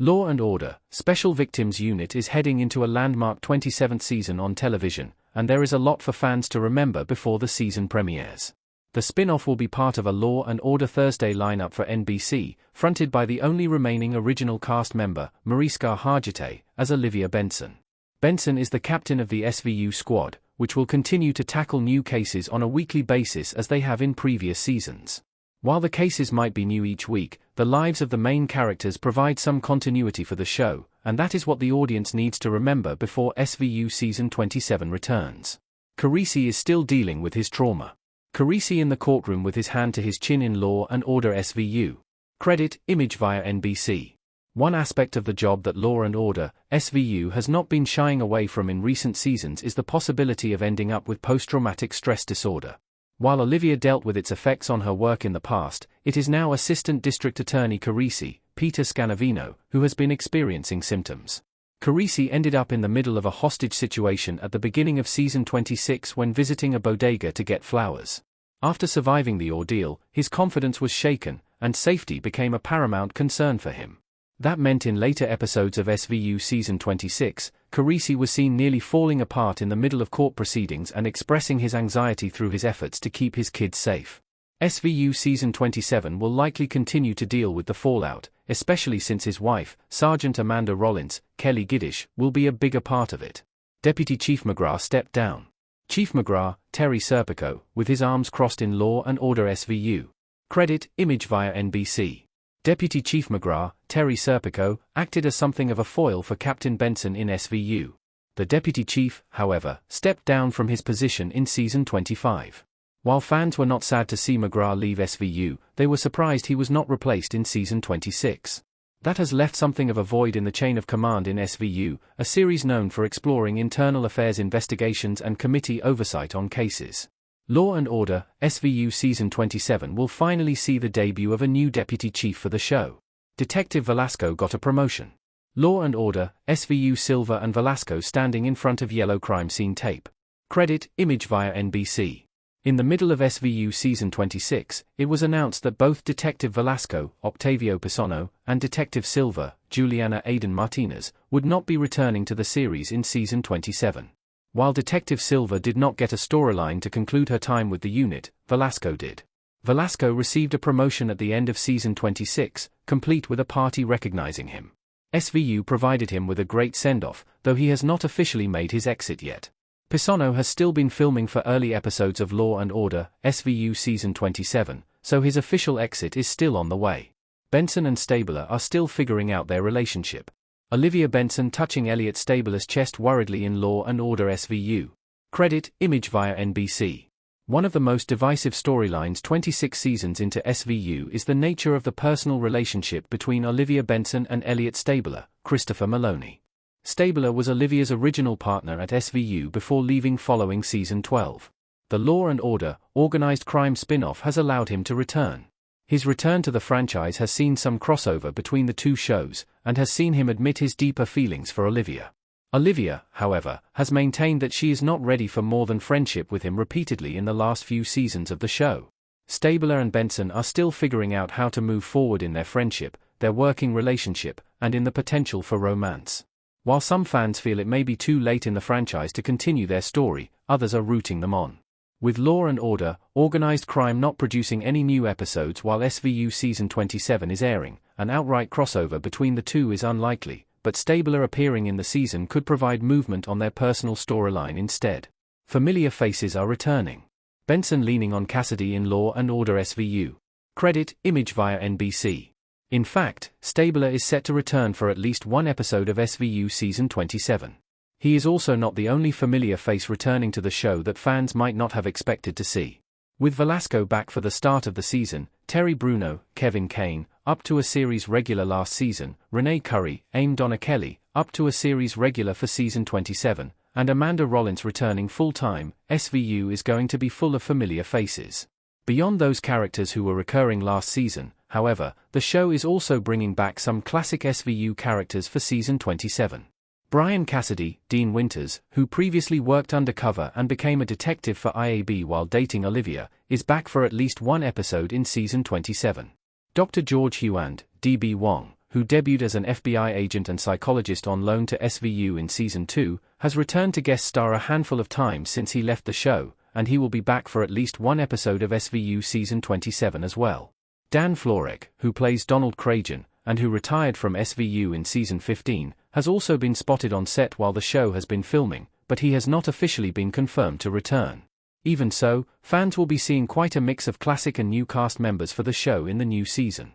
Law and Order, Special Victims Unit is heading into a landmark 27th season on television, and there is a lot for fans to remember before the season premieres. The spin-off will be part of a Law and Order Thursday lineup for NBC, fronted by the only remaining original cast member, Mariska Hargitay, as Olivia Benson. Benson is the captain of the SVU squad, which will continue to tackle new cases on a weekly basis as they have in previous seasons. While the cases might be new each week, the lives of the main characters provide some continuity for the show, and that is what the audience needs to remember before SVU Season 27 returns. Carisi is still dealing with his trauma. Carisi in the courtroom with his hand to his chin in Law and Order SVU. Credit, image via NBC. One aspect of the job that Law and Order, SVU has not been shying away from in recent seasons is the possibility of ending up with post-traumatic stress disorder. While Olivia dealt with its effects on her work in the past, it is now Assistant District Attorney Carisi, Peter Scanavino, who has been experiencing symptoms. Carisi ended up in the middle of a hostage situation at the beginning of Season 26 when visiting a bodega to get flowers. After surviving the ordeal, his confidence was shaken, and safety became a paramount concern for him. That meant in later episodes of SVU Season 26, Carisi was seen nearly falling apart in the middle of court proceedings and expressing his anxiety through his efforts to keep his kids safe. SVU Season 27 will likely continue to deal with the fallout, especially since his wife, Sergeant Amanda Rollins, Kelly Giddish, will be a bigger part of it. Deputy Chief McGrath stepped down. Chief McGrath, Terry Serpico, with his arms crossed in Law and Order SVU. Credit, image via NBC. Deputy Chief McGrath, Terry Serpico, acted as something of a foil for Captain Benson in SVU. The Deputy Chief, however, stepped down from his position in Season 25. While fans were not sad to see McGrath leave SVU, they were surprised he was not replaced in Season 26. That has left something of a void in the chain of command in SVU, a series known for exploring internal affairs investigations and committee oversight on cases. Law and Order, SVU Season 27 will finally see the debut of a new deputy chief for the show. Detective Velasco got a promotion. Law and Order, SVU Silva and Velasco standing in front of yellow crime scene tape. Credit, image via NBC. In the middle of SVU Season 26, it was announced that both Detective Velasco, Octavio Pisano, and Detective Silva, Juliana Aiden Martinez, would not be returning to the series in Season 27. While Detective Silva did not get a storyline to conclude her time with the unit, Velasco did. Velasco received a promotion at the end of Season 26, complete with a party recognizing him. SVU provided him with a great send-off, though he has not officially made his exit yet. Pisano has still been filming for early episodes of Law and Order, SVU Season 27, so his official exit is still on the way. Benson and Stabler are still figuring out their relationship. Olivia Benson touching Elliot Stabler's chest worriedly in Law and Order SVU. Credit, image via NBC. One of the most divisive storylines 26 seasons into SVU is the nature of the personal relationship between Olivia Benson and Elliot Stabler, Christopher Maloney. Stabler was Olivia's original partner at SVU before leaving following Season 12. The Law and Order, Organized Crime spin-off has allowed him to return. His return to the franchise has seen some crossover between the two shows, and has seen him admit his deeper feelings for Olivia. Olivia, however, has maintained that she is not ready for more than friendship with him repeatedly in the last few seasons of the show. Stabler and Benson are still figuring out how to move forward in their friendship, their working relationship, and in the potential for romance. While some fans feel it may be too late in the franchise to continue their story, others are rooting them on. With Law and Order, Organized Crime not producing any new episodes while SVU Season 27 is airing, an outright crossover between the two is unlikely, but Stabler appearing in the season could provide movement on their personal storyline instead. Familiar faces are returning. Benson leaning on Cassidy in Law and Order SVU. Credit, image via NBC. In fact, Stabler is set to return for at least one episode of SVU Season 27. He is also not the only familiar face returning to the show that fans might not have expected to see. With Velasco back for the start of the season, Terry Bruno, Kevin Kane, up to a series regular last season, Renee Curry, Aim Donna Kelly, up to a series regular for Season 27, and Amanda Rollins returning full-time, SVU is going to be full of familiar faces. Beyond those characters who were recurring last season, however, the show is also bringing back some classic SVU characters for Season 27. Brian Cassidy, Dean Winters, who previously worked undercover and became a detective for IAB while dating Olivia, is back for at least one episode in Season 27. Dr. George Huand, D.B. Wong, who debuted as an FBI agent and psychologist on loan to SVU in Season 2, has returned to guest star a handful of times since he left the show, and he will be back for at least one episode of SVU Season 27 as well. Dan Florek, who plays Donald Cragen, and who retired from SVU in Season 15, has also been spotted on set while the show has been filming, but he has not officially been confirmed to return. Even so, fans will be seeing quite a mix of classic and new cast members for the show in the new season.